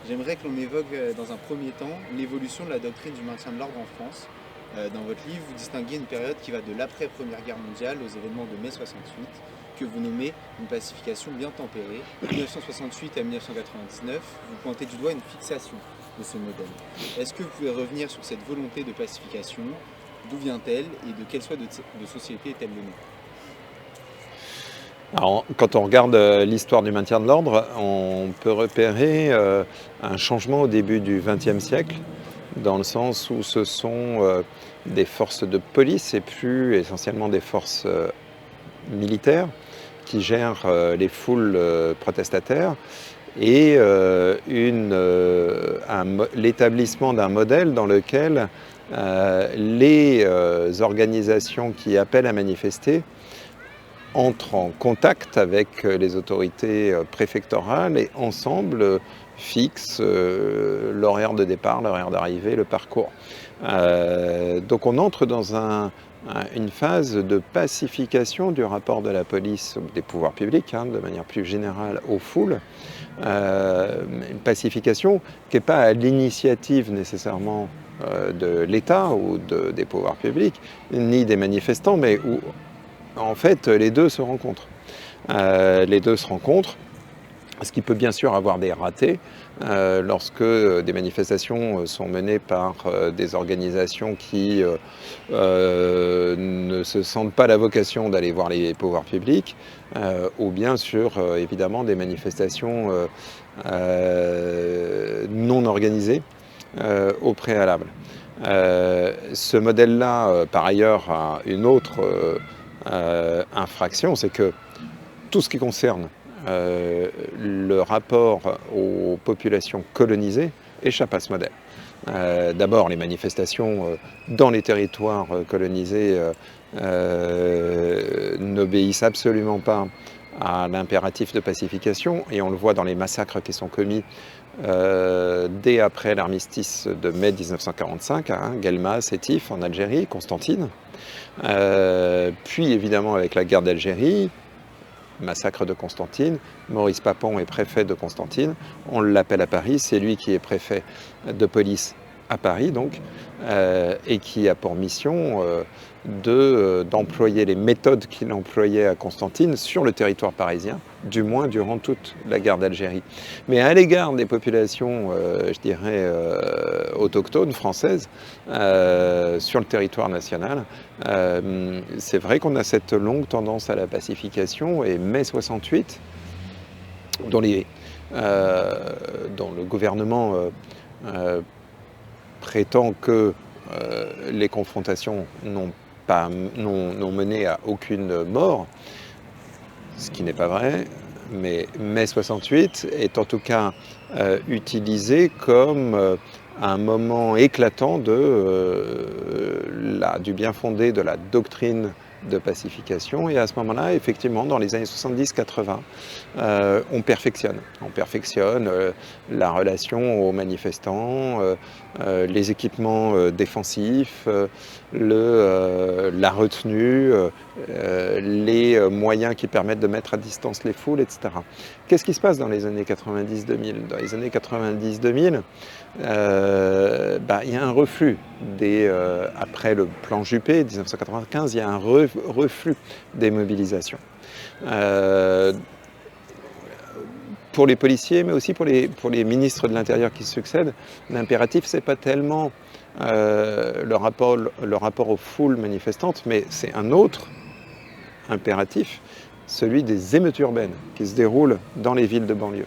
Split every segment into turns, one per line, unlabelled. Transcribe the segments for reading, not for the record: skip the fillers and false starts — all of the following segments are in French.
J'aimerais que l'on évoque dans un premier temps l'évolution de la doctrine du maintien de l'ordre en France. Dans votre livre, vous distinguez une période qui va de l'après-Première Guerre mondiale aux événements de mai 68, que vous nommez une pacification bien tempérée. 1968 à 1999, vous pointez du doigt une fixation de ce modèle. Est-ce que vous pouvez revenir sur cette volonté de pacification? D'où vient-elle et de quelle soit de société est-elle le nom?
Alors, quand on regarde l'histoire du maintien de l'ordre, on peut repérer un changement au début du XXe siècle, dans le sens où ce sont des forces de police et plus essentiellement des forces militaires qui gèrent les foules protestataires et l'établissement d'un modèle dans lequel les organisations qui appellent à manifester entrent en contact avec les autorités préfectorales et ensemble fixent l'horaire de départ, l'horaire d'arrivée, le parcours. Donc on entre dans une phase de pacification du rapport de la police, des pouvoirs publics, de manière plus générale aux foules. Une pacification qui n'est pas à l'initiative nécessairement de l'État ou des pouvoirs publics, ni des manifestants, mais où en fait, les deux se rencontrent. Ce qui peut bien sûr avoir des ratés lorsque des manifestations sont menées par des organisations qui ne se sentent pas la vocation d'aller voir les pouvoirs publics, ou bien sur évidemment des manifestations non organisées au préalable. Ce modèle-là, par ailleurs, a une autre infraction, c'est que tout ce qui concerne le rapport aux populations colonisées échappe à ce modèle. D'abord, les manifestations dans les territoires colonisés n'obéissent absolument pas à l'impératif de pacification, et on le voit dans les massacres qui sont commis dès après l'armistice de mai 1945, Guelma, Sétif en Algérie, Constantine. Puis évidemment avec la guerre d'Algérie, massacre de Constantine, Maurice Papon est préfet de Constantine, on l'appelle à Paris, c'est lui qui est préfet de police à Paris donc, et qui a pour mission d'employer les méthodes qu'il employait à Constantine sur le territoire parisien, du moins durant toute la guerre d'Algérie. Mais à l'égard des populations, je dirais, autochtones, françaises, sur le territoire national, c'est vrai qu'on a cette longue tendance à la pacification, et mai 68, dont le gouvernement prétend que les confrontations n'ont mené à aucune mort, ce qui n'est pas vrai, mais mai 68 est en tout cas utilisé comme un moment éclatant du bien fondé de la doctrine de pacification, et à ce moment-là, effectivement, dans les années 70-80, on perfectionne la relation aux manifestants, les équipements défensifs, la retenue, les moyens qui permettent de mettre à distance les foules, etc. Qu'est-ce qui se passe dans les années 90-2000? Dans les années 90-2000, il y a un reflux après le plan Juppé 1995, il y a un reflux des mobilisations. Pour les policiers, mais aussi pour les ministres de l'Intérieur qui succèdent, l'impératif, c'est pas tellement le rapport aux foules manifestantes, mais c'est un autre impératif, celui des émeutes urbaines qui se déroulent dans les villes de banlieue.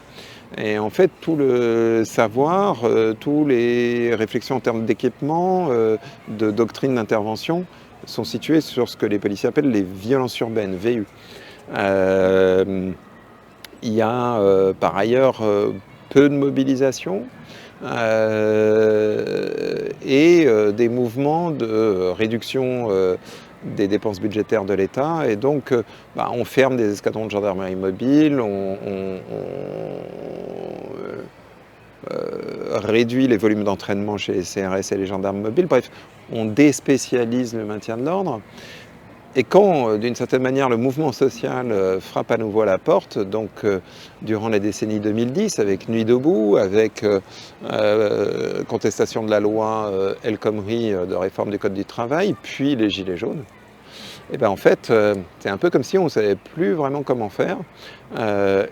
Et en fait, tout le savoir, toutes les réflexions en termes d'équipement, de doctrine d'intervention, sont situées sur ce que les policiers appellent les violences urbaines, VU. Il y a par ailleurs peu de mobilisation et des mouvements de réduction des dépenses budgétaires de l'État, et donc on ferme des escadrons de gendarmerie mobile, on réduit les volumes d'entraînement chez les CRS et les gendarmes mobiles, bref, on déspécialise le maintien de l'ordre. Et quand, d'une certaine manière, le mouvement social frappe à nouveau à la porte, donc durant la décennie 2010, avec Nuit debout, avec contestation de la loi El Khomri de réforme du Code du travail, puis les Gilets jaunes, et ben en fait, c'est un peu comme si on ne savait plus vraiment comment faire.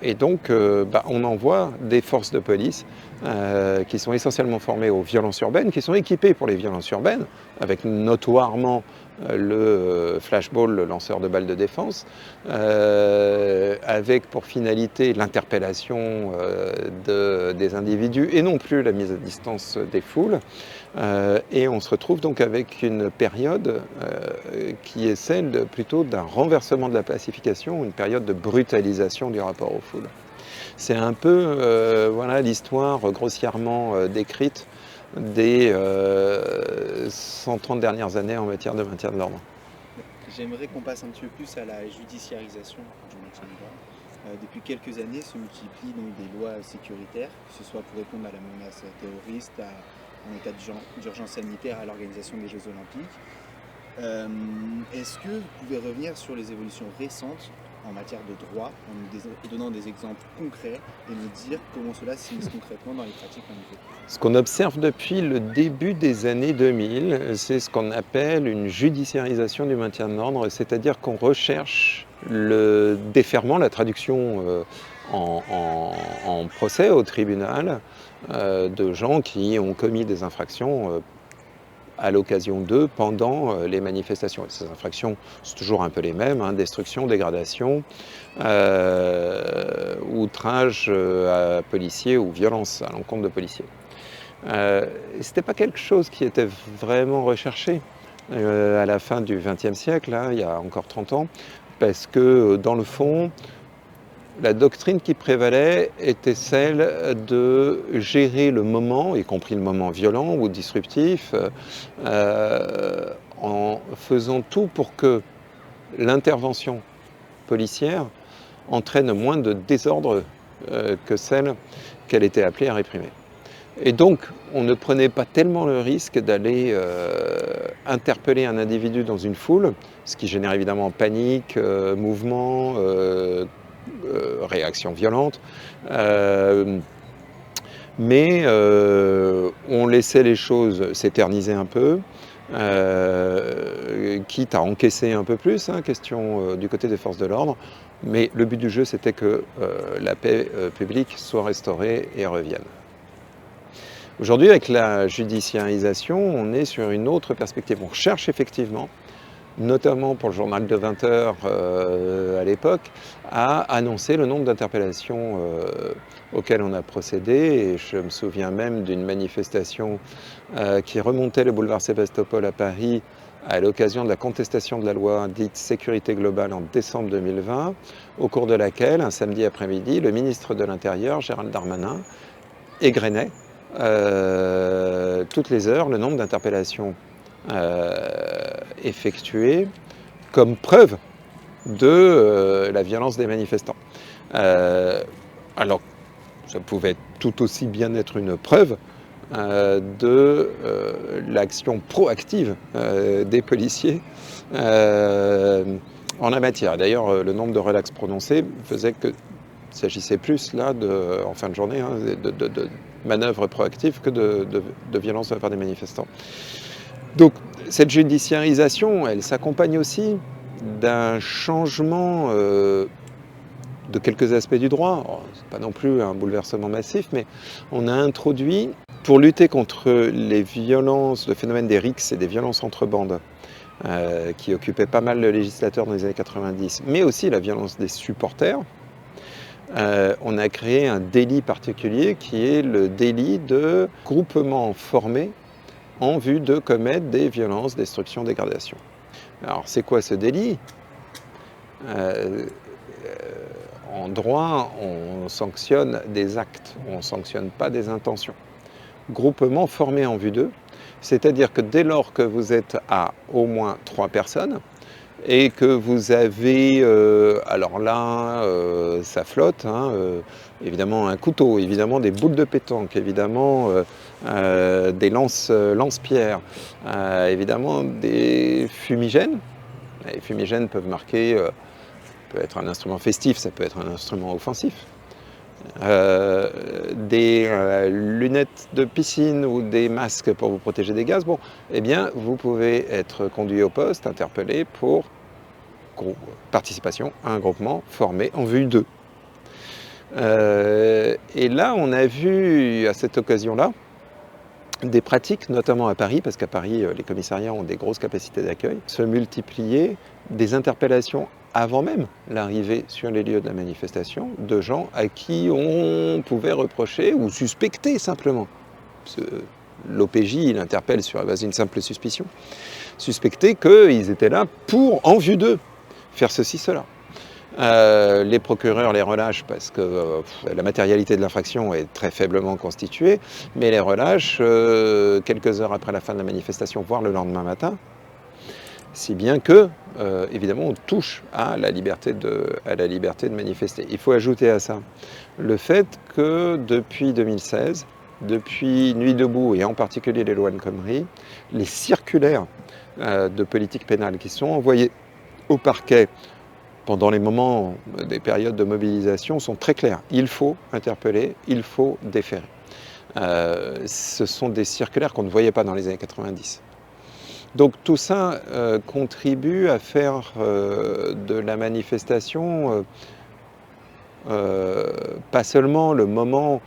Et donc, on envoie des forces de police qui sont essentiellement formées aux violences urbaines, qui sont équipées pour les violences urbaines, avec notoirement le flashball, le lanceur de balles de défense, avec pour finalité l'interpellation des individus et non plus la mise à distance des foules. Et on se retrouve donc avec une période qui est celle plutôt d'un renversement de la pacification, une période de brutalisation du rapport aux foules. C'est un peu voilà, l'histoire grossièrement décrite des 130 dernières années en matière de maintien de l'ordre.
J'aimerais qu'on passe un petit peu plus à la judiciarisation du maintien de l'ordre. Depuis quelques années se multiplient donc des lois sécuritaires, que ce soit pour répondre à la menace terroriste, en état d'urgence sanitaire, à l'organisation des Jeux Olympiques. Est-ce que vous pouvez revenir sur les évolutions récentes en matière de droit, en donnant des exemples concrets et nous dire comment cela s'immisce concrètement dans les pratiques en niveau?
Ce qu'on observe depuis le début des années 2000, c'est ce qu'on appelle une judiciarisation du maintien de l'ordre, c'est-à-dire qu'on recherche le déferrement, la traduction en procès au tribunal de gens qui ont commis des infractions à l'occasion d'eux pendant les manifestations. Et ces infractions, c'est toujours un peu les mêmes, hein, destruction, dégradation, outrage à policiers ou violence à l'encontre de policiers. C'était pas quelque chose qui était vraiment recherché à la fin du XXe siècle, hein, il y a encore 30 ans, parce que dans le fond, la doctrine qui prévalait était celle de gérer le moment, y compris le moment violent ou disruptif, en faisant tout pour que l'intervention policière entraîne moins de désordre que celle qu'elle était appelée à réprimer. Et donc, on ne prenait pas tellement le risque d'aller interpeller un individu dans une foule, ce qui génère évidemment panique, mouvement, réaction violente, mais on laissait les choses s'éterniser un peu, quitte à encaisser un peu plus, hein, question du côté des forces de l'ordre, mais le but du jeu c'était que la paix publique soit restaurée et revienne. Aujourd'hui, avec la judiciarisation, on est sur une autre perspective. On cherche effectivement, notamment pour le journal de 20 h à l'époque, à annoncer le nombre d'interpellations auxquelles on a procédé. Et je me souviens même d'une manifestation qui remontait le boulevard Sébastopol à Paris à l'occasion de la contestation de la loi dite sécurité globale en décembre 2020, au cours de laquelle, un samedi après-midi, le ministre de l'Intérieur, Gérald Darmanin, égrenait toutes les heures le nombre d'interpellations effectuées comme preuve de la violence des manifestants. Alors, ça pouvait tout aussi bien être une preuve de l'action proactive des policiers en la matière. D'ailleurs, le nombre de relax prononcés faisait que il s'agissait plus là, en fin de journée, hein, de manœuvres proactives que de violences de la part des manifestants. Donc cette judiciarisation, elle s'accompagne aussi d'un changement de quelques aspects du droit. Ce n'est pas non plus un bouleversement massif, mais on a introduit, pour lutter contre les violences, le phénomène des rixes et des violences entre bandes, qui occupaient pas mal le législateur dans les années 90, mais aussi la violence des supporters, on a créé un délit particulier qui est le délit de groupement formé en vue de commettre des violences, destruction, dégradation. Alors c'est quoi ce délit ? En droit, on sanctionne des actes, on ne sanctionne pas des intentions. Groupement formé en vue d'eux, c'est-à-dire que dès lors que vous êtes à au moins 3 personnes, et que vous avez, alors là, ça flotte, hein, évidemment un couteau, évidemment des boules de pétanque, évidemment des lance-pierres, évidemment des fumigènes, Les fumigènes peuvent marquer, peut être un instrument festif, ça peut être un instrument offensif. Des lunettes de piscine ou des masques pour vous protéger des gaz, bon, eh bien, vous pouvez être conduit au poste, interpellé pour participation à un groupement formé en vue d'eux. Et là, on a vu à cette occasion-là des pratiques, notamment à Paris, parce qu'à Paris, les commissariats ont des grosses capacités d'accueil, se multiplier des interpellations avant même l'arrivée sur les lieux de la manifestation de gens à qui on pouvait reprocher ou suspecter simplement. L'OPJ, il interpelle sur la base d'une simple suspicion. Suspecter qu'ils étaient là pour, en vue d'eux, faire ceci, cela. Les procureurs les relâchent parce que la matérialité de l'infraction est très faiblement constituée, mais les relâchent quelques heures après la fin de la manifestation, voire le lendemain matin, si bien que, évidemment, on touche à la liberté de manifester. Il faut ajouter à ça le fait que depuis 2016, depuis Nuit debout et en particulier les lois El Khomri, les circulaires de politique pénale qui sont envoyées au parquet pendant les moments des périodes de mobilisation sont très clairs. Il faut interpeller, il faut déférer. Ce sont des circulaires qu'on ne voyait pas dans les années 90. Donc tout ça contribue à faire de la manifestation pas seulement le moment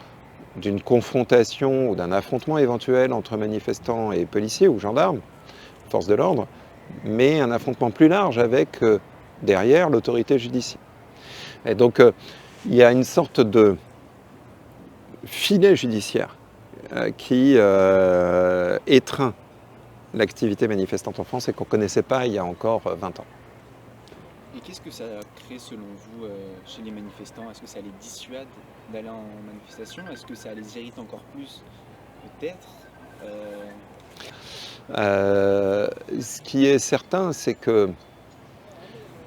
d'une confrontation ou d'un affrontement éventuel entre manifestants et policiers ou gendarmes, forces de l'ordre, mais un affrontement plus large avec derrière l'autorité judiciaire. Et donc il y a une sorte de filet judiciaire qui étreint l'activité manifestante en France et qu'on ne connaissait pas il y a encore 20 ans.
Et qu'est-ce que ça crée selon vous chez les manifestants? Est-ce que ça les dissuade d'aller en manifestation? Est-ce que ça les irrite encore plus? Peut-être.
Ce qui est certain, c'est que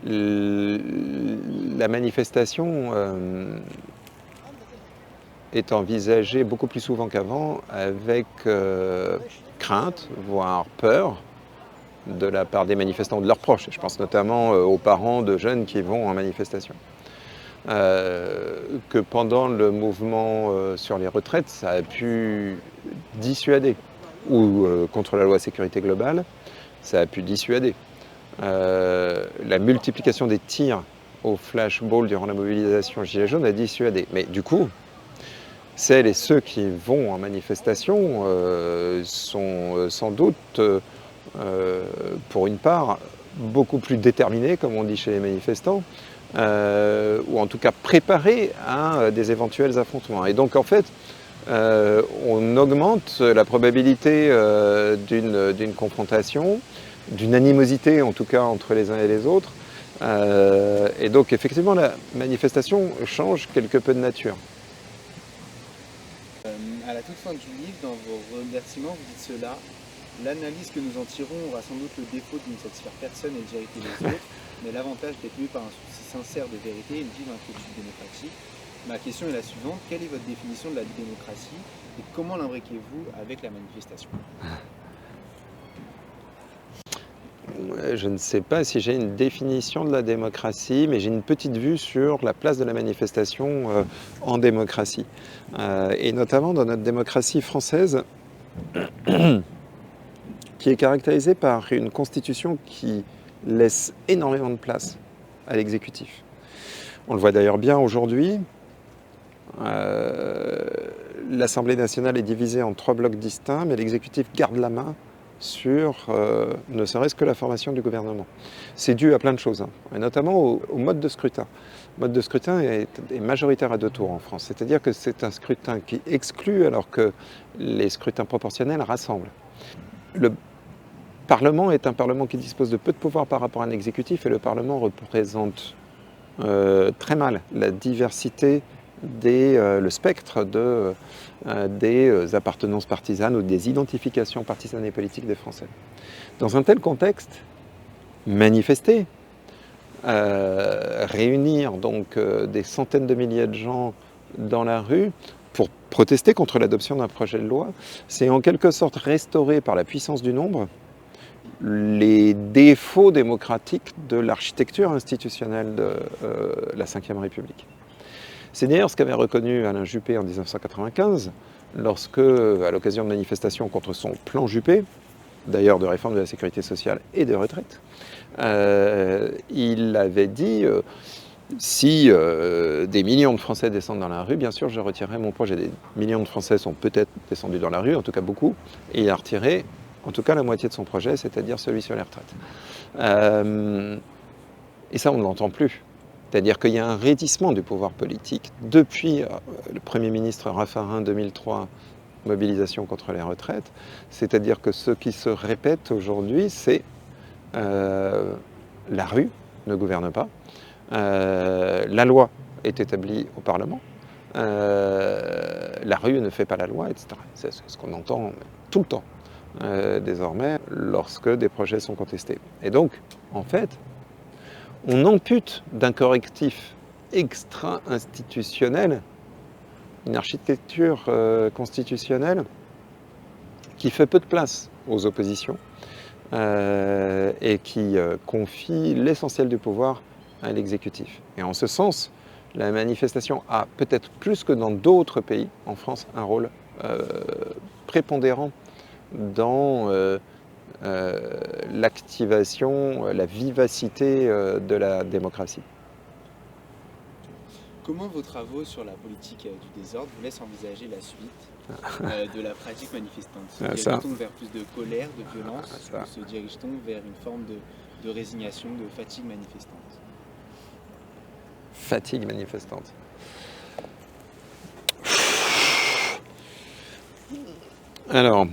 la manifestation est envisagée beaucoup plus souvent qu'avant avec crainte, voire peur de la part des manifestants ou de leurs proches. Je pense notamment aux parents de jeunes qui vont en manifestation. Que pendant le mouvement sur les retraites, ça a pu dissuader, ou contre la loi sécurité globale, ça a pu dissuader. La multiplication des tirs au flashball durant la mobilisation Gilets jaunes a dissuadé. Mais du coup, celles et ceux qui vont en manifestation sont sans doute, pour une part, beaucoup plus déterminés, comme on dit chez les manifestants, ou en tout cas préparés à des éventuels affrontements. Et donc en fait, on augmente la probabilité d'une confrontation, d'une animosité en tout cas entre les uns et les autres. Et donc effectivement la manifestation change quelque peu de nature.
À la toute fin du livre, dans vos remerciements, vous dites cela: l'analyse que nous en tirons aura sans doute le défaut de ne satisfaire personne et de vérité les autres, mais l'avantage d'être mû par un souci sincère de vérité et une vive inquiétude démocratique. Ma question est la suivante: quelle est votre définition de la démocratie et comment l'imbriquez-vous avec la manifestation?
Je ne sais pas si j'ai une définition de la démocratie, mais j'ai une petite vue sur la place de la manifestation en démocratie. Et notamment dans notre démocratie française, qui est caractérisée par une constitution qui laisse énormément de place à l'exécutif. On le voit d'ailleurs bien aujourd'hui. L'Assemblée nationale est divisée en 3 blocs distincts, mais l'exécutif garde la main sur ne serait-ce que la formation du gouvernement. C'est dû à plein de choses, hein, et notamment au mode de scrutin. Le mode de scrutin est majoritaire à 2 tours en France, c'est-à-dire que c'est un scrutin qui exclut alors que les scrutins proportionnels rassemblent. Le Parlement est un Parlement qui dispose de peu de pouvoir par rapport à un exécutif, et le Parlement représente très mal la diversité le spectre des appartenances partisanes ou des identifications partisanes et politiques des Français. Dans un tel contexte, manifester, réunir donc des centaines de milliers de gens dans la rue pour protester contre l'adoption d'un projet de loi, c'est en quelque sorte restaurer par la puissance du nombre les défauts démocratiques de l'architecture institutionnelle de la Ve République. C'est d'ailleurs ce qu'avait reconnu Alain Juppé en 1995, lorsque, à l'occasion de manifestations contre son plan Juppé, d'ailleurs de réforme de la sécurité sociale et des retraites, il avait dit si des millions de Français descendent dans la rue, bien sûr je retirerai mon projet. Des millions de Français sont peut-être descendus dans la rue, en tout cas beaucoup, et il a retiré en tout cas la moitié de son projet, c'est-à-dire celui sur les retraites. Et ça on ne l'entend plus. C'est-à-dire qu'il y a un raidissement du pouvoir politique depuis le Premier ministre Raffarin 2003, mobilisation contre les retraites. C'est-à-dire que ce qui se répète aujourd'hui, c'est la rue ne gouverne pas, la loi est établie au Parlement, la rue ne fait pas la loi, etc. C'est ce qu'on entend tout le temps désormais lorsque des projets sont contestés. Et donc, en fait, on ampute d'un correctif extra-institutionnel une architecture constitutionnelle qui fait peu de place aux oppositions et qui confie l'essentiel du pouvoir à l'exécutif. Et en ce sens, la manifestation a peut-être plus que dans d'autres pays, en France, un rôle prépondérant dans l'activation, la vivacité de la démocratie.
Comment vos travaux sur la politique du désordre vous laissent envisager la suite de la pratique manifestante? Se dirige-t-on vers plus de colère, de violence, ou se dirige-t-on vers une forme de résignation, de fatigue manifestante?
Fatigue manifestante. Alors,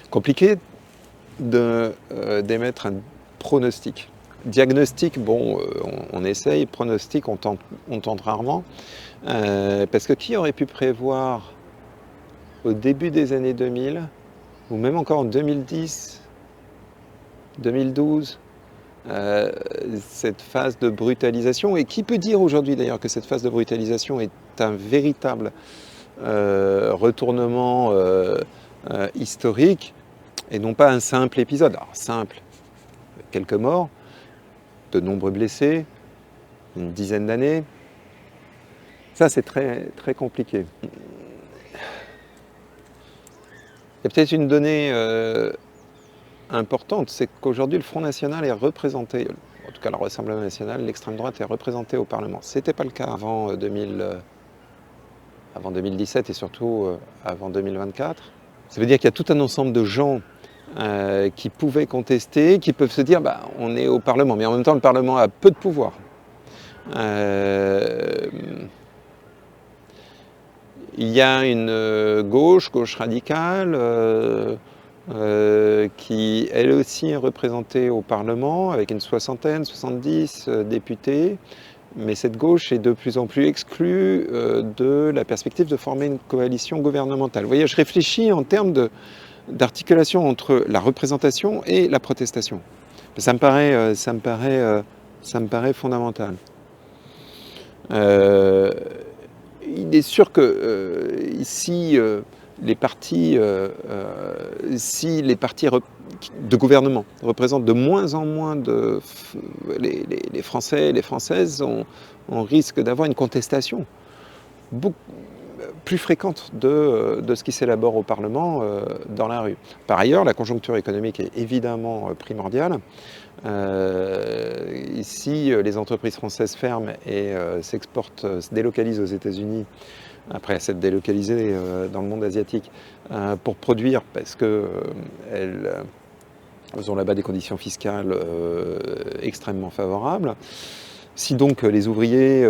compliqué d'émettre un pronostic. Diagnostic, bon, on essaye. Pronostic, on tente rarement. Parce que qui aurait pu prévoir au début des années 2000, ou même encore en 2010, 2012, cette phase de brutalisation? Et qui peut dire aujourd'hui d'ailleurs que cette phase de brutalisation est un véritable retournement historique et non pas un simple épisode? Alors simple, quelques morts, de nombreux blessés, une dizaine d'années. Ça, c'est très, très compliqué. Il y a peut-être une donnée importante, c'est qu'aujourd'hui, le Front National est représenté, en tout cas le Rassemblement National, l'extrême droite est représentée au Parlement. Ce n'était pas le cas avant 2017 et surtout avant 2024. Ça veut dire qu'il y a tout un ensemble de gens qui pouvaient contester, qui peuvent se dire bah, on est au Parlement, mais en même temps le Parlement a peu de pouvoir. Il y a une gauche radicale, qui elle aussi est représentée au Parlement avec une 60aine, 70 députés, mais cette gauche est de plus en plus exclue de la perspective de former une coalition gouvernementale. Vous voyez, je réfléchis en termes d'articulation entre la représentation et la protestation. Ça me paraît fondamental. Il est sûr que si les partis de gouvernement représentent de moins en moins les Français et les Françaises, on risque d'avoir une contestation beaucoup plus fréquente de ce qui s'élabore au Parlement dans la rue. Par ailleurs, la conjoncture économique est évidemment primordiale. Si les entreprises françaises ferment et se délocalisent aux États-Unis, après s'être délocalisées dans le monde asiatique, pour produire, parce qu'elles ont là-bas des conditions fiscales extrêmement favorables. Si donc les ouvriers,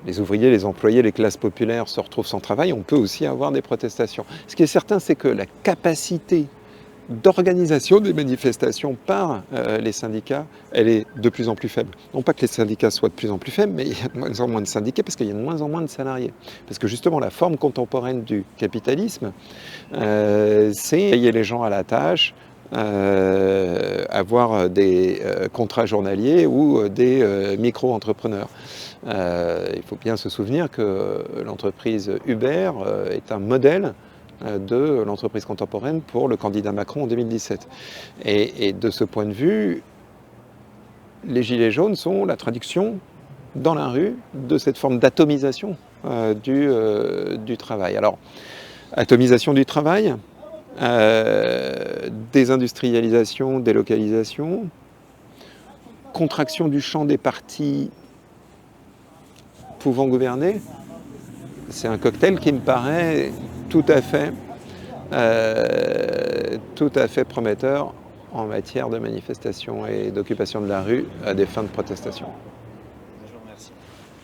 les employés, les classes populaires se retrouvent sans travail, on peut aussi avoir des protestations. Ce qui est certain, c'est que la capacité d'organisation des manifestations par les syndicats, elle est de plus en plus faible. Non pas que les syndicats soient de plus en plus faibles, mais il y a de moins en moins de syndiqués parce qu'il y a de moins en moins de salariés. Parce que justement, la forme contemporaine du capitalisme, c'est payer les gens à la tâche, avoir des contrats journaliers ou des micro-entrepreneurs. Il faut bien se souvenir que l'entreprise Uber est un modèle de l'entreprise contemporaine pour le candidat Macron en 2017. Et de ce point de vue, les Gilets jaunes sont la traduction dans la rue de cette forme d'atomisation du travail. Alors, atomisation du travail, désindustrialisation, délocalisation, contraction du champ des partis pouvant gouverner, c'est un cocktail qui me paraît tout à fait prometteur en matière de manifestation et d'occupation de la rue à des fins de protestation.